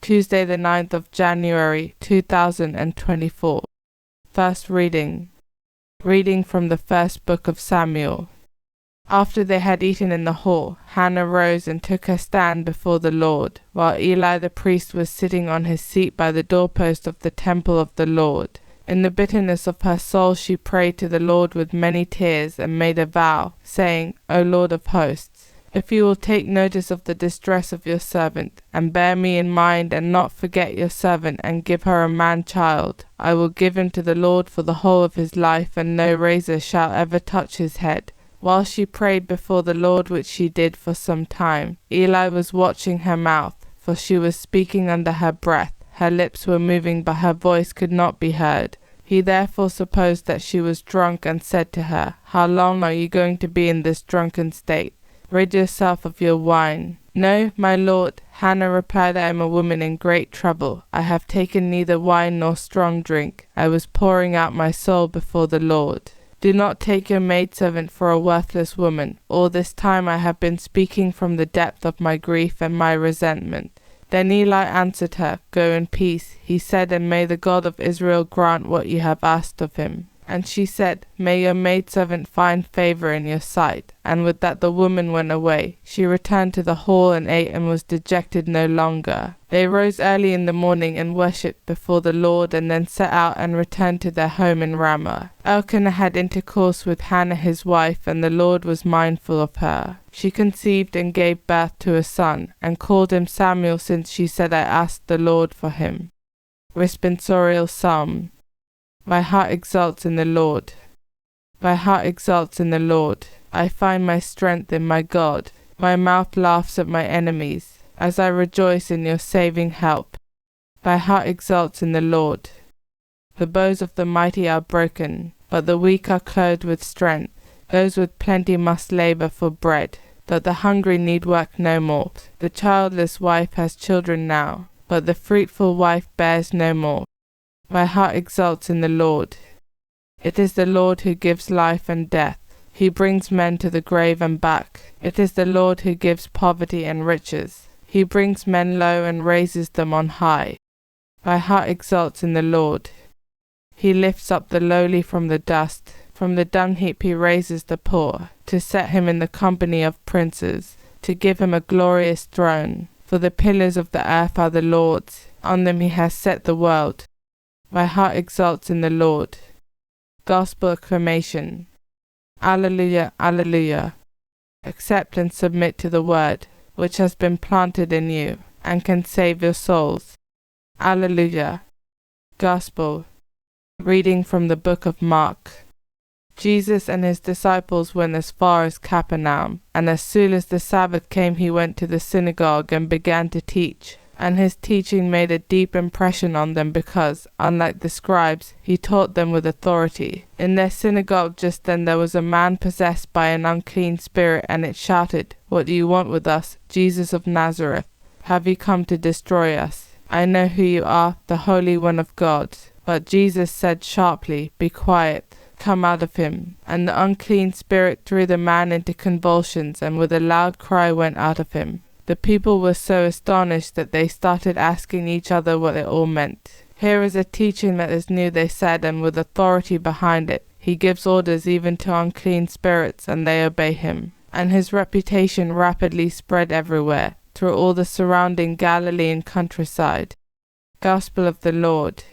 Tuesday the 9th of January 2024. First reading. Reading from the first book of Samuel. After they had eaten in the hall, Hannah rose and took her stand before the Lord, while Eli the priest was sitting on his seat by the doorpost of the temple of the Lord. In the bitterness of her soul she prayed to the Lord with many tears and made a vow, saying, O Lord of hosts, if you will take notice of the distress of your servant, and bear me in mind, and not forget your servant, and give her a man-child, I will give him to the Lord for the whole of his life, and no razor shall ever touch his head. While she prayed before the Lord, which she did for some time, Eli was watching her mouth, for she was speaking under her breath. Her lips were moving, but her voice could not be heard. He therefore supposed that she was drunk, and said to her, How long are you going to be in this drunken state? Rid yourself of your wine. No, my lord, Hannah replied, I am a woman in great trouble. I have taken neither wine nor strong drink. I was pouring out my soul before the Lord. Do not take your maidservant for a worthless woman. All this time I have been speaking from the depth of my grief and my resentment. Then Eli answered her, Go in peace, he said, and may the God of Israel grant what you have asked of him. And she said, May your maidservant find favour in your sight. And with that the woman went away. She returned to the hall and ate, and was dejected no longer. They rose early in the morning and worshipped before the Lord, and then set out and returned to their home in Ramah. Elkanah had intercourse with Hannah his wife, and the Lord was mindful of her. She conceived and gave birth to a son, and called him Samuel, since she said, I asked the Lord for him. Responsorial Psalm. My heart exults in the Lord. My heart exults in the Lord. I find my strength in my God. My mouth laughs at my enemies, as I rejoice in your saving help. My heart exults in the Lord. The bows of the mighty are broken, but the weak are clothed with strength. Those with plenty must labor for bread, but the hungry need work no more. The childless wife has children now, but the fruitful wife bears no more. My heart exults in the Lord. It is the Lord who gives life and death. He brings men to the grave and back. It is the Lord who gives poverty and riches. He brings men low and raises them on high. My heart exults in the Lord. He lifts up the lowly from the dust. From the dung heap he raises the poor, to set him in the company of princes, to give him a glorious throne. For the pillars of the earth are the Lord's. On them he has set the world. My heart exults in the Lord. Gospel acclamation. Alleluia, alleluia. Accept and submit to the word, which has been planted in you, and can save your souls. Alleluia. Gospel. Reading from the book of Mark. Jesus and his disciples went as far as Capernaum, and as soon as the Sabbath came he went to the synagogue and began to teach. And his teaching made a deep impression on them because, unlike the scribes, he taught them with authority. In their synagogue just then there was a man possessed by an unclean spirit, and it shouted, What do you want with us, Jesus of Nazareth? Have you come to destroy us? I know who you are, the Holy One of God. But Jesus said sharply, Be quiet, come out of him. And the unclean spirit threw the man into convulsions, and with a loud cry went out of him. The people were so astonished that they started asking each other what it all meant. Here is a teaching that is new, they said, and with authority behind it. He gives orders even to unclean spirits, and they obey him. And his reputation rapidly spread everywhere, through all the surrounding Galilean countryside. Gospel of the Lord.